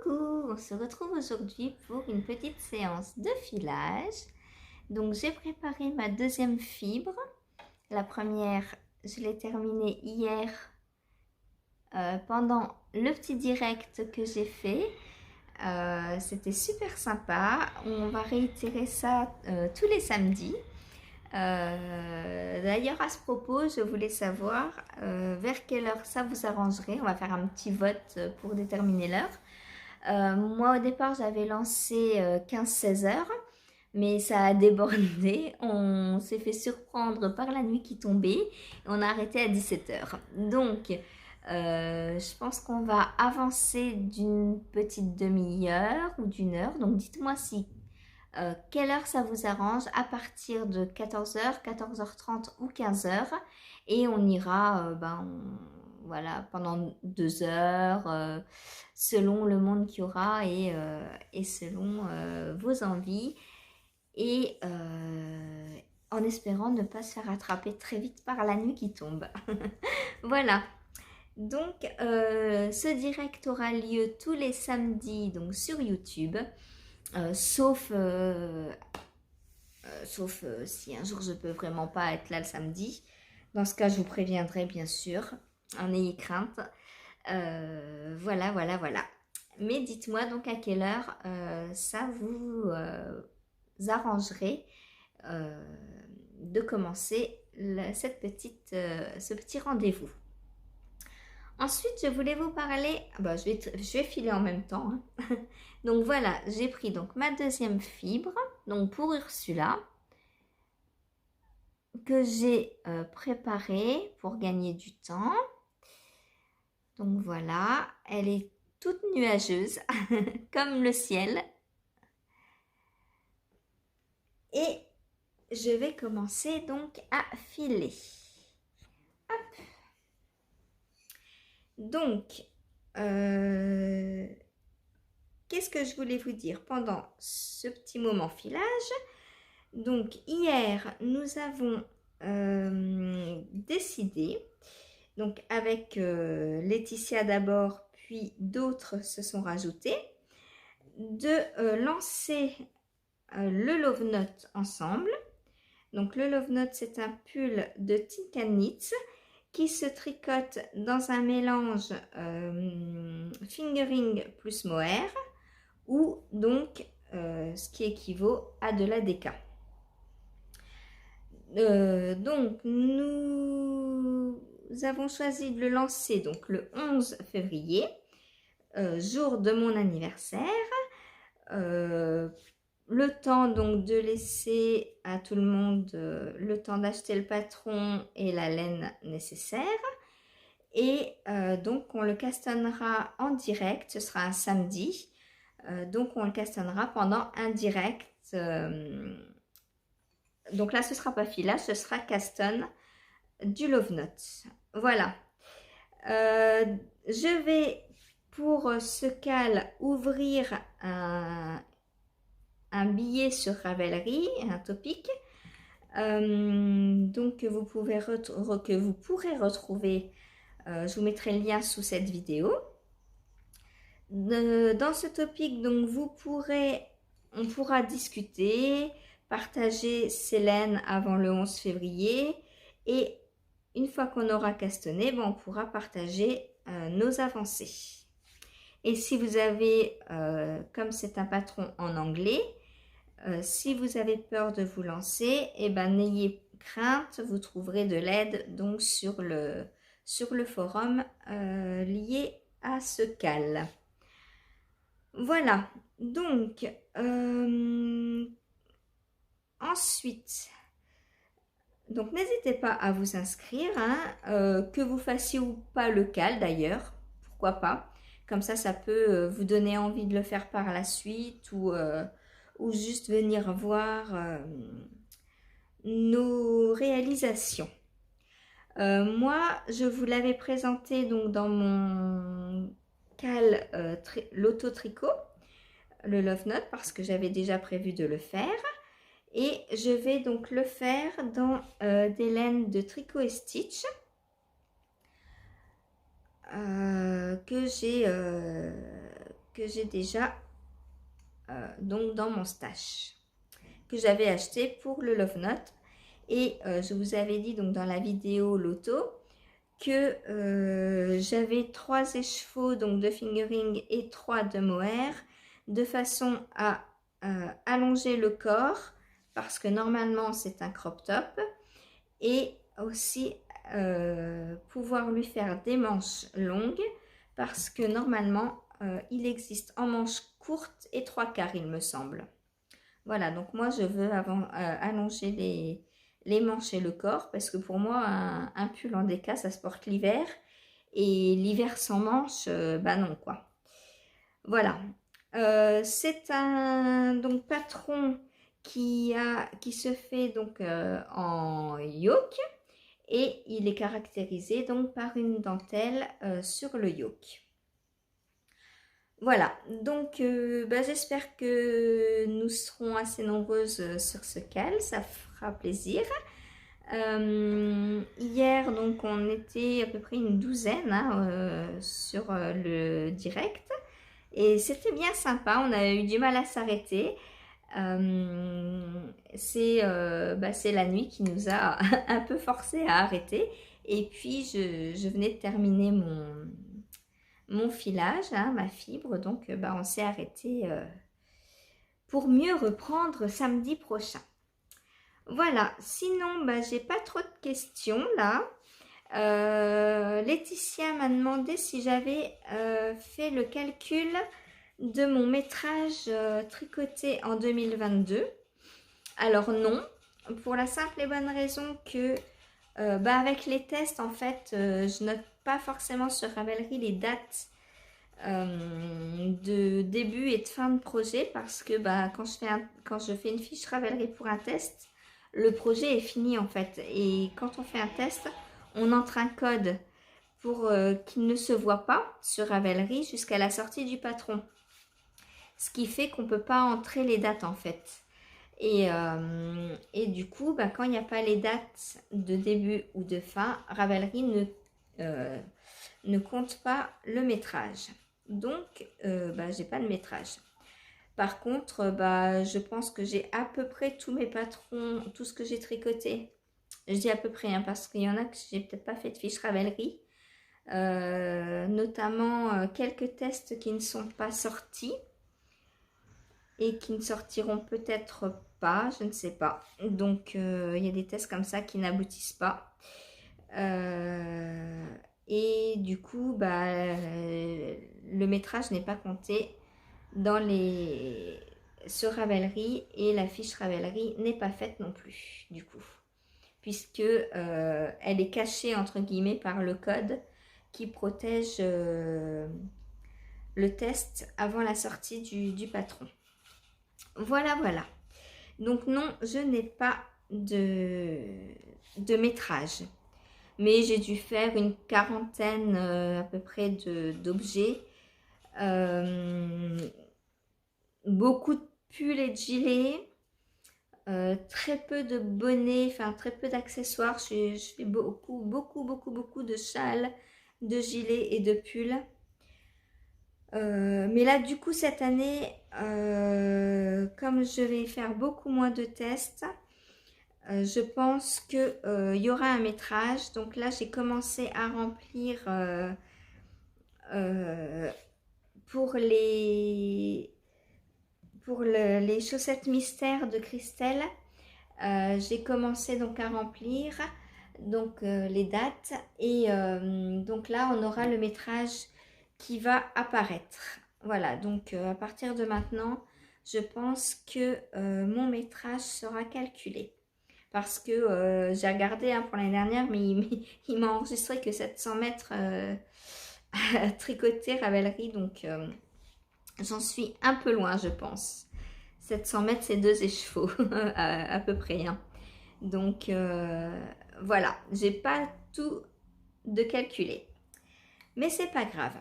Coucou, on se retrouve aujourd'hui pour une petite séance de filage. Donc j'ai préparé ma deuxième fibre. La première, je l'ai terminée hier pendant le petit direct que j'ai fait. C'était super sympa. On va réitérer ça tous les samedis. D'ailleurs, à ce propos, je voulais savoir vers quelle heure ça vous arrangerait. On va faire un petit vote pour déterminer l'heure. Moi, au départ, j'avais lancé 15-16 heures, mais ça a débordé. On s'est fait surprendre par la nuit qui tombait et on a arrêté à 17 heures. Donc, je pense qu'on va avancer d'une petite demi-heure ou d'une heure. Donc, dites-moi si quelle heure ça vous arrange à partir de 14 heures, 14h30 ou 15 heures. Et on ira voilà, pendant 2 heures selon le monde qu'il y aura et selon vos envies. Et en espérant ne pas se faire attraper très vite par la nuit qui tombe. Voilà. Donc, ce direct aura lieu tous les samedis donc sur YouTube. Sauf si un jour je peux vraiment pas être là le samedi. Dans ce cas, je vous préviendrai bien sûr. En ayez crainte. Voilà. Mais dites-moi donc à quelle heure ça vous arrangerait de commencer ce petit rendez-vous. Ensuite, je voulais vous parler, je vais filer en même temps. Hein. Donc voilà, j'ai pris donc ma deuxième fibre, donc pour Ursula, que j'ai préparée pour gagner du temps. Donc voilà, elle est toute nuageuse, comme le ciel. Et je vais commencer donc à filer. Hop. Donc, qu'est-ce que je voulais vous dire pendant ce petit moment filage? Donc, hier, nous avons décidé, donc avec Laetitia d'abord, puis d'autres se sont rajoutés, de lancer le Love Note ensemble. Donc, le Love Note, c'est un pull de Think and Knits qui se tricote dans un mélange fingering plus mohair ou donc ce qui équivaut à de la déca. Donc nous avons choisi de le lancer donc le 11 février, jour de mon anniversaire. Le temps donc de laisser à tout le monde le temps d'acheter le patron et la laine nécessaire. Et donc on le castonnera en direct, ce sera un samedi. Donc on le castonnera pendant un direct. Donc là ce sera pas filage, ce sera caston du Love Note. Voilà. Je vais pour ce cal ouvrir un billet sur Ravelry, un topic. Donc que vous pourrez retrouver. Je vous mettrai le lien sous cette vidéo. Dans ce topic, donc on pourra discuter, partager ses laines avant le 11 février et une fois qu'on aura castonné, on pourra partager nos avancées. Et si vous avez, comme c'est un patron en anglais, si vous avez peur de vous lancer, n'ayez crainte, vous trouverez de l'aide donc sur le forum lié à ce cal. Voilà, donc ensuite, donc n'hésitez pas à vous inscrire, hein, que vous fassiez ou pas le cal d'ailleurs, pourquoi pas. Comme ça peut vous donner envie de le faire par la suite ou juste venir voir nos réalisations. Moi, je vous l'avais présenté donc dans mon cal l'auto-tricot, le Love Note, parce que j'avais déjà prévu de le faire. Et je vais donc le faire dans des laines de Tricot et Stitch que que j'ai déjà donc dans mon stash, que j'avais acheté pour le Love Note. Et je vous avais dit donc dans la vidéo loto que j'avais 3 écheveaux donc de fingering et 3 de mohair, de façon à allonger le corps, parce que normalement c'est un crop top, et aussi pouvoir lui faire des manches longues, parce que normalement il existe en manches courtes et 3/4 il me semble. Voilà, donc moi je veux allonger les manches et le corps, parce que pour moi un pull en déca ça se porte l'hiver, et l'hiver sans manches, bah non quoi. Voilà, c'est un donc patron qui se fait donc en yoke, et il est caractérisé donc par une dentelle sur le yoke. Voilà, donc bah, j'espère que nous serons assez nombreuses sur ce cal, ça fera plaisir. Hier, donc on était à peu près une douzaine hein, sur le direct, et c'était bien sympa, on a eu du mal à s'arrêter. C'est la nuit qui nous a un peu forcé à arrêter, et puis je venais de terminer mon filage, hein, ma fibre, donc on s'est arrêté pour mieux reprendre samedi prochain. Voilà, sinon j'ai pas trop de questions là. Laetitia m'a demandé si j'avais fait le calcul de mon métrage tricoté en 2022. Alors non, pour la simple et bonne raison que avec les tests en fait je note pas forcément sur Ravelry les dates de début et de fin de projet, parce que quand je fais une fiche Ravelry pour un test, le projet est fini en fait, et quand on fait un test on entre un code pour qu'il ne se voit pas sur Ravelry jusqu'à la sortie du patron, ce qui fait qu'on ne peut pas entrer les dates en fait. Et du coup, quand il n'y a pas les dates de début ou de fin, Ravelry ne compte pas le métrage. Donc, j'ai pas de métrage. Par contre, je pense que j'ai à peu près tous mes patrons, tout ce que j'ai tricoté. Je dis à peu près, hein, parce qu'il y en a que j'ai peut-être pas fait de fiche Ravelry. Notamment quelques tests qui ne sont pas sortis et qui ne sortiront peut-être pas, je ne sais pas. Donc, il y a des tests comme ça qui n'aboutissent pas. Et du coup, le métrage n'est pas compté sur Ravelry, et la fiche Ravelry n'est pas faite non plus, du coup. Puisque elle est cachée, entre guillemets, par le code qui protège le test avant la sortie du patron. Voilà, voilà. Donc non, je n'ai pas de métrage. Mais j'ai dû faire une quarantaine à peu près d'objets. Beaucoup de pulls et de gilets. Très peu de bonnets, enfin très peu d'accessoires. Je fais beaucoup de châles, de gilets et de pulls. Mais là, du coup, cette année, comme je vais faire beaucoup moins de tests, je pense qu'il y aura un métrage. Donc là, j'ai commencé à remplir pour les chaussettes mystères de Christelle. J'ai commencé donc à remplir donc les dates, et donc là on aura le métrage qui va apparaître. Voilà, donc à partir de maintenant je pense que mon métrage sera calculé, parce que j'ai regardé pour l'année dernière, mais il m'a enregistré que 700 mètres tricoté Ravelry, donc j'en suis un peu loin, je pense. 700 mètres, c'est 2 écheveaux à peu près. Hein. Donc voilà, j'ai pas tout de calculé. Mais c'est pas grave.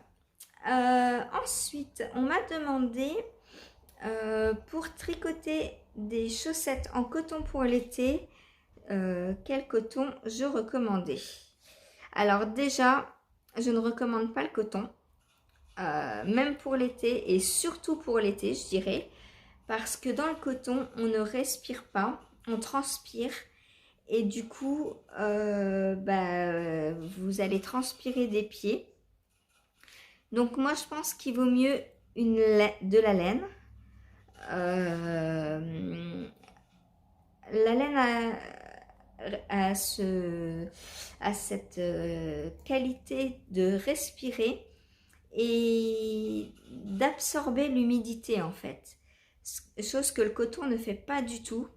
Ensuite, on m'a demandé pour tricoter des chaussettes en coton pour l'été, quel coton je recommandais. Alors déjà, je ne recommande pas le coton. même pour l'été et surtout pour l'été, je dirais, parce que dans le coton, on ne respire pas, on transpire et du coup, vous allez transpirer des pieds. Donc moi, je pense qu'il vaut mieux de la laine. La laine a cette qualité de respirer et d'absorber l'humidité en fait. Chose que le coton ne fait pas du tout.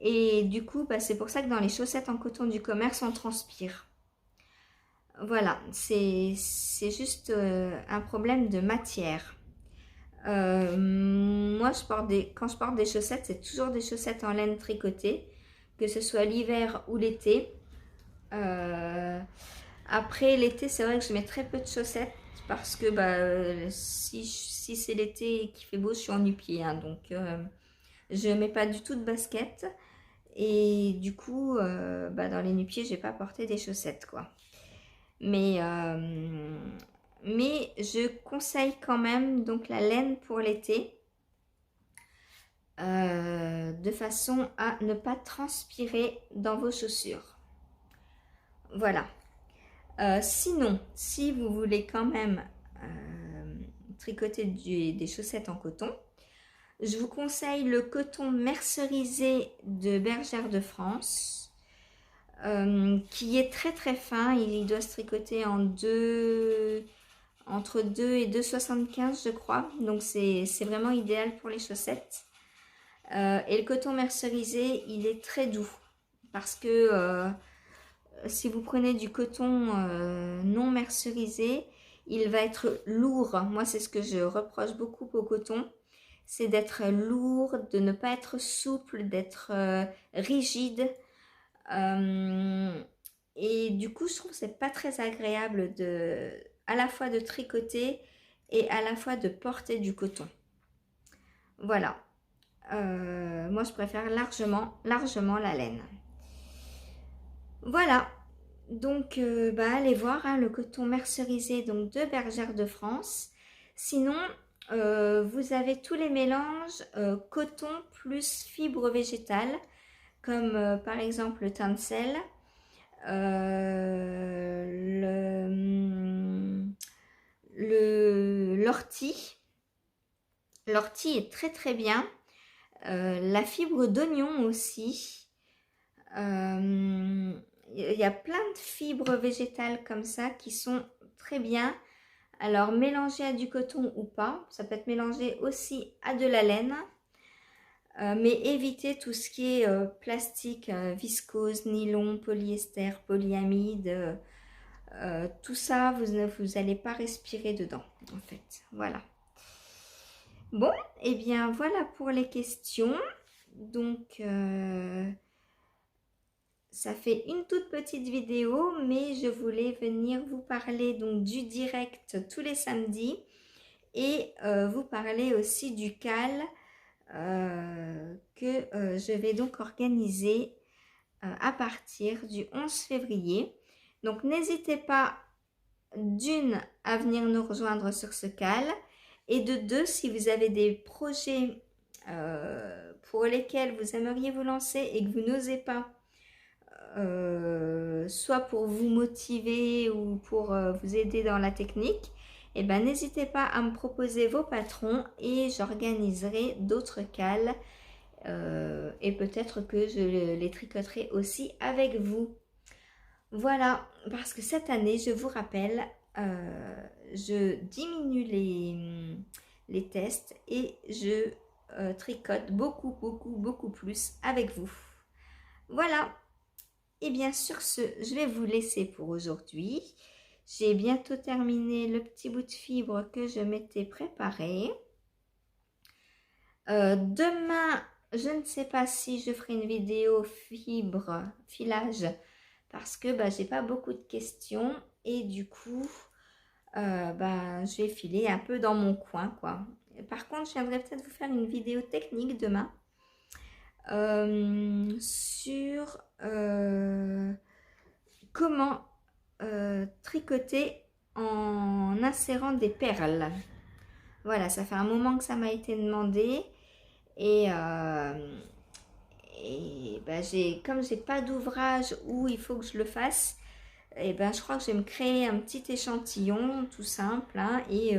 Et du coup, c'est pour ça que dans les chaussettes en coton du commerce, on transpire. Voilà, c'est juste un problème de matière. Moi, quand je porte des chaussettes, c'est toujours des chaussettes en laine tricotée, que ce soit l'hiver ou l'été. Après l'été, c'est vrai que je mets très peu de chaussettes parce que si c'est l'été et qu'il fait beau, je suis en nu-pied, hein, donc je mets pas du tout de basket et du coup, dans les nu-pieds, je vais pas porter des chaussettes quoi. Mais je conseille quand même donc la laine pour l'été. De façon à ne pas transpirer dans vos chaussures. Voilà. Sinon, si vous voulez quand même tricoter des chaussettes en coton, je vous conseille le coton mercerisé de Bergère de France, qui est très très fin. Il doit se tricoter entre 2 et 2,75 je crois. Donc c'est vraiment idéal pour les chaussettes. Et le coton mercerisé, il est très doux parce que si vous prenez du coton non mercerisé, il va être lourd. Moi, c'est ce que je reproche beaucoup au coton, c'est d'être lourd, de ne pas être souple, d'être rigide. Et du coup, je trouve que c'est pas très agréable à la fois de tricoter et à la fois de porter du coton. Voilà. Moi, je préfère largement la laine. Voilà. Donc, allez voir hein, le coton mercerisé donc, de Bergère de France. Sinon, vous avez tous les mélanges coton plus fibres végétales, comme par exemple le tencel, l'ortie. L'ortie est très très bien. La fibre d'oignon aussi. Il y a plein de fibres végétales comme ça qui sont très bien. Alors mélangé à du coton ou pas, ça peut être mélangé aussi à de la laine. Mais évitez tout ce qui est plastique, viscose, nylon, polyester, polyamide. Tout ça, vous n'allez pas respirer dedans en fait. Voilà. Bon, et bien voilà pour les questions. Donc, ça fait une toute petite vidéo, mais je voulais venir vous parler donc du direct tous les samedis et vous parler aussi du CAL que je vais donc organiser à partir du 11 février. Donc, n'hésitez pas d'une à venir nous rejoindre sur ce CAL et de deux, si vous avez des projets pour lesquels vous aimeriez vous lancer et que vous n'osez pas, soit pour vous motiver ou pour vous aider dans la technique, et n'hésitez pas à me proposer vos patrons et j'organiserai d'autres cals et peut-être que je les tricoterai aussi avec vous. Voilà, parce que cette année, je vous rappelle, je diminue les tests et je tricote beaucoup plus avec vous. Voilà. Et bien sur ce, je vais vous laisser pour aujourd'hui. J'ai bientôt terminé le petit bout de fibre que je m'étais préparé. Demain, je ne sais pas si je ferai une vidéo filage parce que j'ai pas beaucoup de questions et du coup, je vais filer un peu dans mon coin quoi. Par contre, je viendrai peut-être vous faire une vidéo technique demain sur comment tricoter en insérant des perles. Voilà, ça fait un moment que ça m'a été demandé et ben comme j'ai pas d'ouvrage où il faut que je le fasse, et ben je crois que je vais me créer un petit échantillon tout simple, hein, et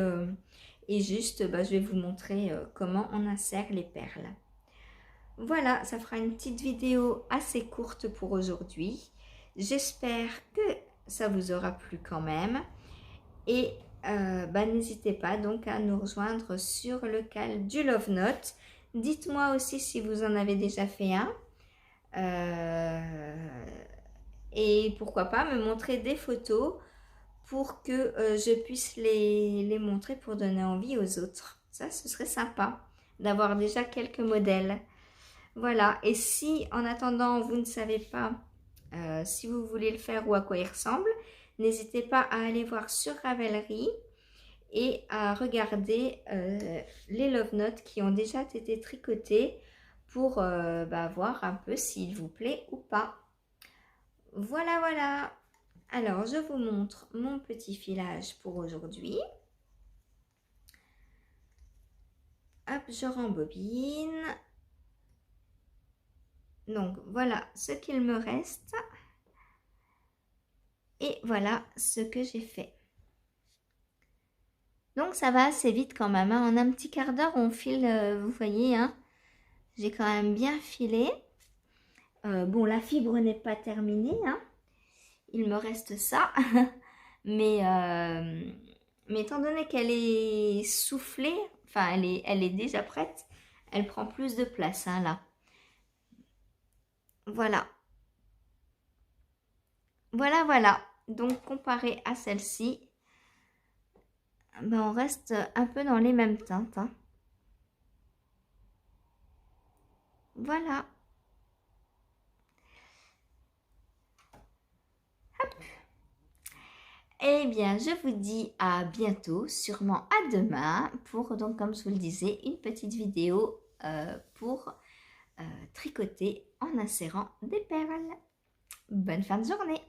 juste je vais vous montrer comment on insère les perles. Voilà, ça fera une petite vidéo assez courte pour aujourd'hui. J'espère que ça vous aura plu quand même. Et n'hésitez pas donc à nous rejoindre sur le canal du Love Note. Dites-moi aussi si vous en avez déjà fait un. Et pourquoi pas me montrer des photos pour que je puisse les montrer pour donner envie aux autres. Ça, ce serait sympa d'avoir déjà quelques modèles. Voilà, et si en attendant vous ne savez pas si vous voulez le faire ou à quoi il ressemble, n'hésitez pas à aller voir sur Ravelry et à regarder les love notes qui ont déjà été tricotés pour voir un peu s'il vous plaît ou pas. Voilà, voilà. Alors, je vous montre mon petit filage pour aujourd'hui. Hop, je rembobine. Donc, voilà ce qu'il me reste. Et voilà ce que j'ai fait. Donc, ça va assez vite quand même, hein. En un petit quart d'heure, on file, vous voyez, hein. J'ai quand même bien filé. Bon, la fibre n'est pas terminée, hein. Il me reste ça. mais étant donné qu'elle est soufflée, enfin, elle est déjà prête, elle prend plus de place, hein, là. Voilà. Voilà, voilà. Donc, comparé à celle-ci, on reste un peu dans les mêmes teintes, hein. Voilà. Hop. Eh bien, je vous dis à bientôt, sûrement à demain, pour, donc, comme je vous le disais, une petite vidéo pour tricoter en insérant des perles. Bonne fin de journée!